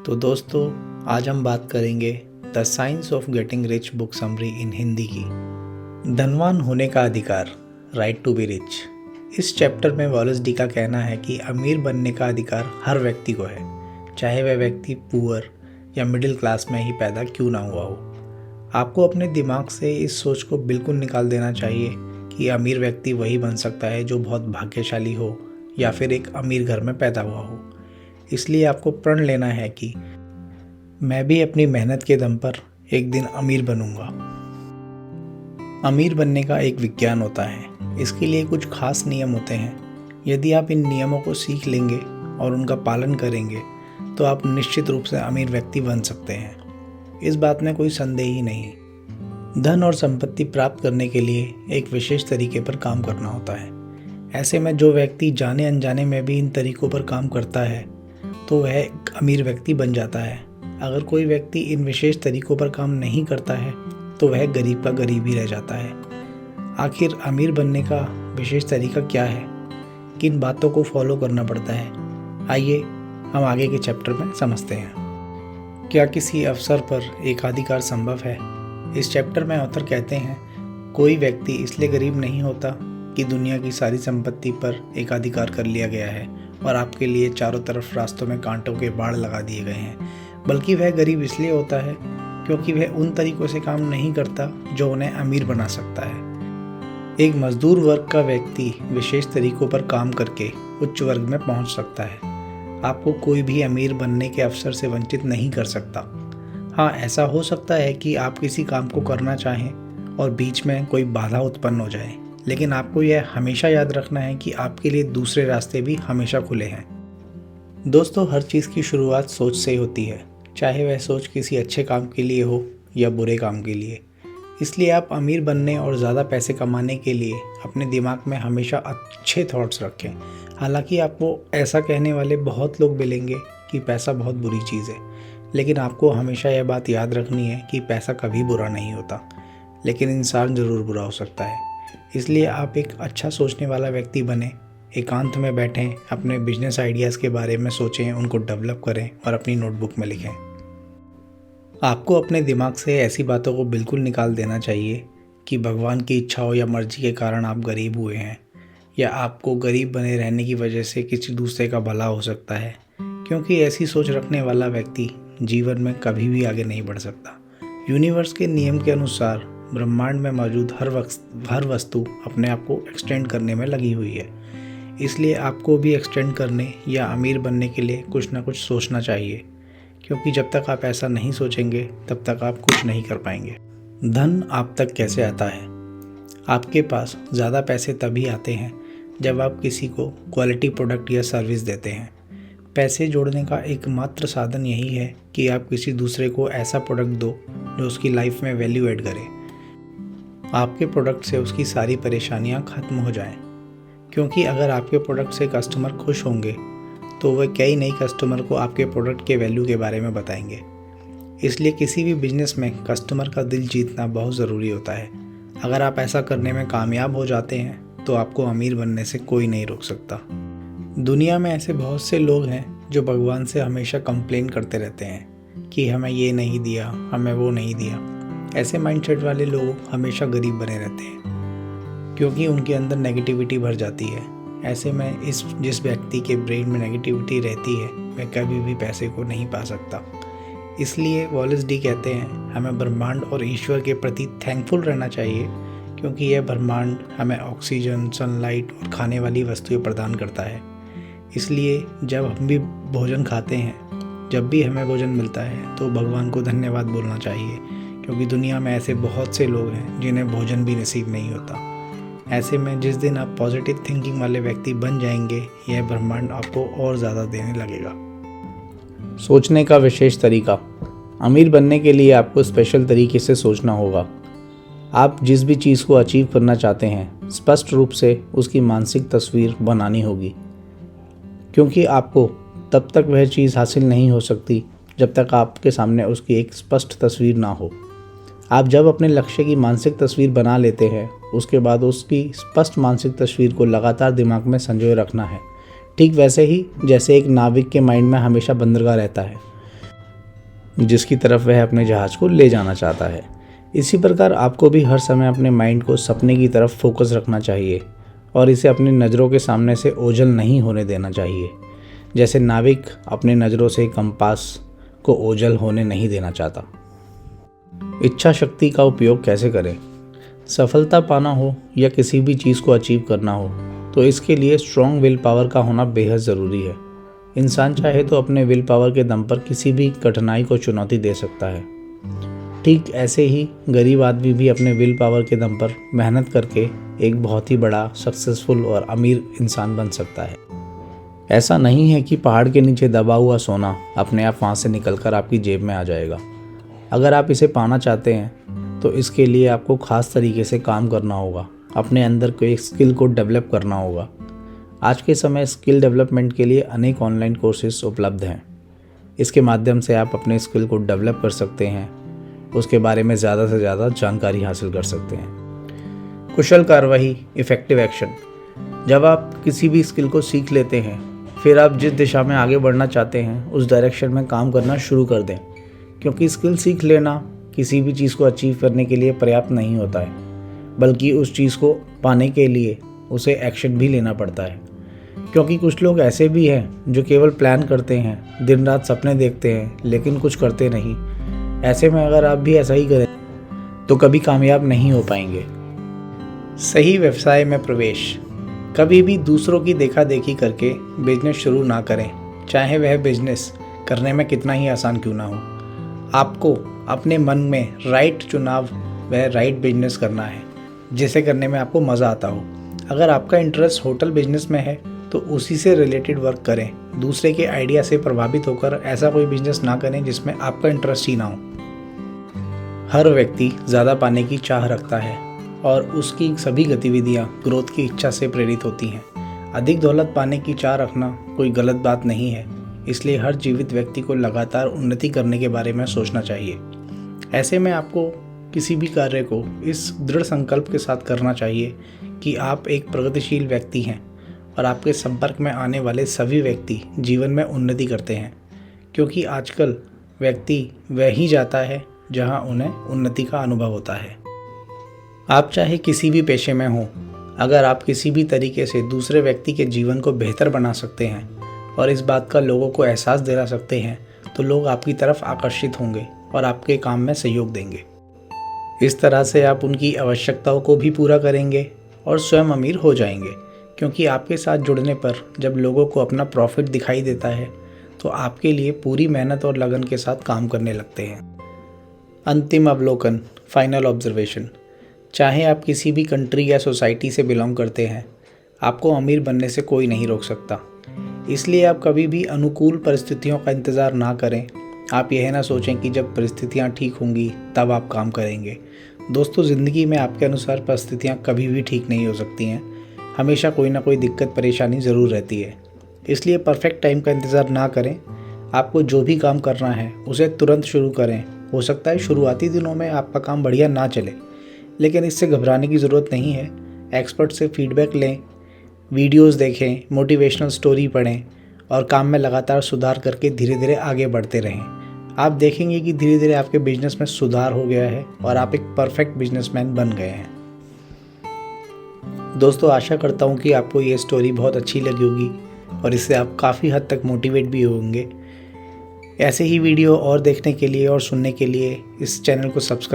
तो दोस्तों, आज हम बात करेंगे the science of getting rich book summary इन हिंदी की। धनवान होने का अधिकार, राइट टू बी रिच। इस चैप्टर में वॉलेस डी का कहना है कि अमीर बनने का अधिकार हर व्यक्ति को है, चाहे वह व्यक्ति पुअर या मिडिल क्लास में ही पैदा क्यों ना हुआ हो। आपको अपने दिमाग से इस सोच को बिल्कुल निकाल देना चाहिए कि अमीर व्यक्ति वही बन सकता है जो बहुत भाग्यशाली हो या फिर एक अमीर घर में पैदा हुआ हो। इसलिए आपको प्रण लेना है कि मैं भी अपनी मेहनत के दम पर एक दिन अमीर बनूंगा। अमीर बनने का एक विज्ञान होता है। इसके लिए कुछ खास नियम होते हैं। यदि आप इन नियमों को सीख लेंगे और उनका पालन करेंगे तो आप निश्चित रूप से अमीर व्यक्ति बन सकते हैं। इस बात में कोई संदेह ही नहीं। धन और संपत्ति प्राप्त करने के लिए एक विशेष तरीके पर काम करना होता है। ऐसे में जो व्यक्ति जाने अनजाने में भी इन तरीकों पर काम करता है तो वह एक अमीर व्यक्ति बन जाता है। अगर कोई व्यक्ति इन विशेष तरीकों पर काम नहीं करता है तो वह गरीब का गरीब ही रह जाता है। आखिर अमीर बनने का विशेष तरीका क्या है, किन बातों को फॉलो करना पड़ता है, आइए हम आगे के चैप्टर में समझते हैं। क्या किसी अवसर पर एकाधिकार संभव है? इस चैप्टर में ऑथर कहते हैं कोई व्यक्ति इसलिए गरीब नहीं होता कि दुनिया की सारी संपत्ति पर एकाधिकार कर लिया गया है और आपके लिए चारों तरफ रास्तों में कांटों के बाड़ लगा दिए गए हैं, बल्कि वह गरीब इसलिए होता है क्योंकि वह उन तरीकों से काम नहीं करता जो उन्हें अमीर बना सकता है। एक मजदूर वर्ग का व्यक्ति विशेष तरीकों पर काम करके उच्च वर्ग में पहुंच सकता है। आपको कोई भी अमीर बनने के अवसर से वंचित नहीं कर सकता। हाँ, ऐसा हो सकता है कि आप किसी काम को करना चाहें और बीच में कोई बाधा उत्पन्न हो जाए, लेकिन आपको यह हमेशा याद रखना है कि आपके लिए दूसरे रास्ते भी हमेशा खुले हैं। दोस्तों, हर चीज़ की शुरुआत सोच से होती है, चाहे वह सोच किसी अच्छे काम के लिए हो या बुरे काम के लिए। इसलिए आप अमीर बनने और ज़्यादा पैसे कमाने के लिए अपने दिमाग में हमेशा अच्छे थॉट्स रखें। हालांकि आपको ऐसा कहने वाले बहुत लोग मिलेंगे कि पैसा बहुत बुरी चीज़ है, लेकिन आपको हमेशा यह बात याद रखनी है कि पैसा कभी बुरा नहीं होता, लेकिन इंसान ज़रूर बुरा हो सकता है। इसलिए आप एक अच्छा सोचने वाला व्यक्ति बने, एकांत में बैठें, अपने बिजनेस आइडियाज़ के बारे में सोचें, उनको डेवलप करें और अपनी नोटबुक में लिखें। आपको अपने दिमाग से ऐसी बातों को बिल्कुल निकाल देना चाहिए कि भगवान की इच्छा हो या मर्जी के कारण आप गरीब हुए हैं, या आपको गरीब बने रहने की वजह से किसी दूसरे का भला हो सकता है, क्योंकि ऐसी सोच रखने वाला व्यक्ति जीवन में कभी भी आगे नहीं बढ़ सकता। यूनिवर्स के नियम के अनुसार ब्रह्मांड में मौजूद हर वस्तु अपने आप को एक्सटेंड करने में लगी हुई है। इसलिए आपको भी एक्सटेंड करने या अमीर बनने के लिए कुछ ना कुछ सोचना चाहिए, क्योंकि जब तक आप ऐसा नहीं सोचेंगे तब तक आप कुछ नहीं कर पाएंगे। धन आप तक कैसे आता है? आपके पास ज़्यादा पैसे तभी आते हैं जब आप किसी को क्वालिटी प्रोडक्ट या सर्विस देते हैं। पैसे जोड़ने का एकमात्र साधन यही है कि आप किसी दूसरे को ऐसा प्रोडक्ट दो जो उसकी लाइफ में वैल्यू ऐड करे। आपके प्रोडक्ट से उसकी सारी परेशानियां खत्म हो जाएं, क्योंकि अगर आपके प्रोडक्ट से कस्टमर खुश होंगे तो वह कई नई कस्टमर को आपके प्रोडक्ट के वैल्यू के बारे में बताएंगे। इसलिए किसी भी बिजनेस में कस्टमर का दिल जीतना बहुत ज़रूरी होता है। अगर आप ऐसा करने में कामयाब हो जाते हैं तो आपको अमीर बनने से कोई नहीं रोक सकता। दुनिया में ऐसे बहुत से लोग हैं जो भगवान से हमेशा कंप्लेन करते रहते हैं कि हमें ये नहीं दिया, हमें वो नहीं दिया। ऐसे माइंडसेट वाले लोग हमेशा गरीब बने रहते हैं, क्योंकि उनके अंदर नेगेटिविटी भर जाती है। ऐसे में जिस व्यक्ति के ब्रेन में नेगेटिविटी रहती है वह कभी भी पैसे को नहीं पा सकता। इसलिए वॉलेस डी कहते हैं हमें ब्रह्मांड और ईश्वर के प्रति थैंकफुल रहना चाहिए, क्योंकि यह ब्रह्मांड हमें ऑक्सीजन, सनलाइट और खाने वाली वस्तुएं प्रदान करता है। इसलिए जब हम भी भोजन खाते हैं, जब भी हमें भोजन मिलता है तो भगवान को धन्यवाद बोलना चाहिए, क्योंकि दुनिया में ऐसे बहुत से लोग हैं जिन्हें भोजन भी नसीब नहीं होता। ऐसे में जिस दिन आप पॉजिटिव थिंकिंग वाले व्यक्ति बन जाएंगे, यह ब्रह्मांड आपको और ज़्यादा देने लगेगा। सोचने का विशेष तरीका। अमीर बनने के लिए आपको स्पेशल तरीके से सोचना होगा। आप जिस भी चीज़ को अचीव करना चाहते हैं, स्पष्ट रूप से उसकी मानसिक तस्वीर बनानी होगी, क्योंकि आपको तब तक वह चीज़ हासिल नहीं हो सकती जब तक आपके सामने उसकी एक स्पष्ट तस्वीर ना हो। आप जब अपने लक्ष्य की मानसिक तस्वीर बना लेते हैं, उसके बाद उसकी स्पष्ट मानसिक तस्वीर को लगातार दिमाग में संजोए रखना है। ठीक वैसे ही जैसे एक नाविक के माइंड में हमेशा बंदरगाह रहता है। जिसकी तरफ वह अपने जहाज़ को ले जाना चाहता है। इसी प्रकार आपको भी हर समय अपने माइंड को सपने की तरफ फोकस रखना चाहिए और इसे अपनी नज़रों के सामने से ओझल नहीं होने देना चाहिए। जैसे नाविक अपनी नज़रों से कंपास को ओझल होने नहीं देना चाहता। इच्छा शक्ति का उपयोग कैसे करें? सफलता पाना हो या किसी भी चीज़ को अचीव करना हो तो इसके लिए स्ट्रॉन्ग विल पावर का होना बेहद ज़रूरी है। इंसान चाहे तो अपने विल पावर के दम पर किसी भी कठिनाई को चुनौती दे सकता है। ठीक ऐसे ही गरीब आदमी भी अपने विल पावर के दम पर मेहनत करके एक बहुत ही बड़ा सक्सेसफुल और अमीर इंसान बन सकता है। ऐसा नहीं है कि पहाड़ के नीचे दबा हुआ सोना अपने आप वहाँ से निकलकर आपकी जेब में आ जाएगा। अगर आप इसे पाना चाहते हैं तो इसके लिए आपको ख़ास तरीके से काम करना होगा, अपने अंदर कोई स्किल को डेवलप करना होगा। आज के समय स्किल डेवलपमेंट के लिए अनेक ऑनलाइन कोर्सेज उपलब्ध हैं। इसके माध्यम से आप अपने स्किल को डेवलप कर सकते हैं, उसके बारे में ज़्यादा से ज़्यादा जानकारी हासिल कर सकते हैं। कुशल कार्रवाई, इफ़ेक्टिव एक्शन। जब आप किसी भी स्किल को सीख लेते हैं फिर आप जिस दिशा में आगे बढ़ना चाहते हैं उस डायरेक्शन में काम करना शुरू कर दें, क्योंकि स्किल सीख लेना किसी भी चीज़ को अचीव करने के लिए पर्याप्त नहीं होता है, बल्कि उस चीज़ को पाने के लिए उसे एक्शन भी लेना पड़ता है। क्योंकि कुछ लोग ऐसे भी हैं जो केवल प्लान करते हैं, दिन रात सपने देखते हैं, लेकिन कुछ करते नहीं। ऐसे में अगर आप भी ऐसा ही करें तो कभी कामयाब नहीं हो पाएंगे। सही व्यवसाय में प्रवेश। कभी भी दूसरों की देखा देखी करके बिजनेस शुरू ना करें, चाहे वह बिजनेस करने में कितना ही आसान क्यों ना हो। आपको अपने मन में राइट चुनाव व राइट बिजनेस करना है, जिसे करने में आपको मज़ा आता हो। अगर आपका इंटरेस्ट होटल बिजनेस में है तो उसी से रिलेटेड वर्क करें। दूसरे के आइडिया से प्रभावित होकर ऐसा कोई बिजनेस ना करें जिसमें आपका इंटरेस्ट ही ना हो। हर व्यक्ति ज़्यादा पाने की चाह रखता है और उसकी सभी गतिविधियां ग्रोथ की इच्छा से प्रेरित होती हैं। अधिक दौलत पाने की चाह रखना कोई गलत बात नहीं है, इसलिए हर जीवित व्यक्ति को लगातार उन्नति करने के बारे में सोचना चाहिए। ऐसे में आपको किसी भी कार्य को इस दृढ़ संकल्प के साथ करना चाहिए कि आप एक प्रगतिशील व्यक्ति हैं और आपके संपर्क में आने वाले सभी व्यक्ति जीवन में उन्नति करते हैं, क्योंकि आजकल व्यक्ति वह ही जाता है जहां उन्हें उन्नति का अनुभव होता है। आप चाहे किसी भी पेशे में हो, अगर आप किसी भी तरीके से दूसरे व्यक्ति के जीवन को बेहतर बना सकते हैं और इस बात का लोगों को एहसास दिला सकते हैं तो लोग आपकी तरफ आकर्षित होंगे और आपके काम में सहयोग देंगे। इस तरह से आप उनकी आवश्यकताओं को भी पूरा करेंगे और स्वयं अमीर हो जाएंगे, क्योंकि आपके साथ जुड़ने पर जब लोगों को अपना प्रॉफिट दिखाई देता है तो आपके लिए पूरी मेहनत और लगन के साथ काम करने लगते हैं। अंतिम अवलोकन, फाइनल ऑब्जर्वेशन। चाहे आप किसी भी कंट्री या सोसाइटी से बिलोंग करते हैं, आपको अमीर बनने से कोई नहीं रोक सकता। इसलिए आप कभी भी अनुकूल परिस्थितियों का इंतज़ार ना करें। आप यह ना सोचें कि जब परिस्थितियां ठीक होंगी तब आप काम करेंगे। दोस्तों, ज़िंदगी में आपके अनुसार परिस्थितियां कभी भी ठीक नहीं हो सकती हैं। हमेशा कोई ना कोई दिक्कत परेशानी ज़रूर रहती है। इसलिए परफेक्ट टाइम का इंतज़ार ना करें। आपको जो भी काम करना है उसे तुरंत शुरू करें। हो सकता है शुरुआती दिनों में आपका काम बढ़िया ना चले, लेकिन इससे घबराने की ज़रूरत नहीं है। एक्सपर्ट से फीडबैक लें, वीडियोस देखें, मोटिवेशनल स्टोरी पढ़ें और काम में लगातार सुधार करके धीरे धीरे आगे बढ़ते रहें। आप देखेंगे कि धीरे धीरे आपके बिजनेस में सुधार हो गया है और आप एक परफेक्ट बिजनेसमैन बन गए हैं। दोस्तों, आशा करता हूँ कि आपको ये स्टोरी बहुत अच्छी लगी होगी और इससे आप काफ़ी हद तक मोटिवेट भी होंगे। ऐसे ही वीडियो और देखने के लिए और सुनने के लिए इस चैनल को सब्सक्राइब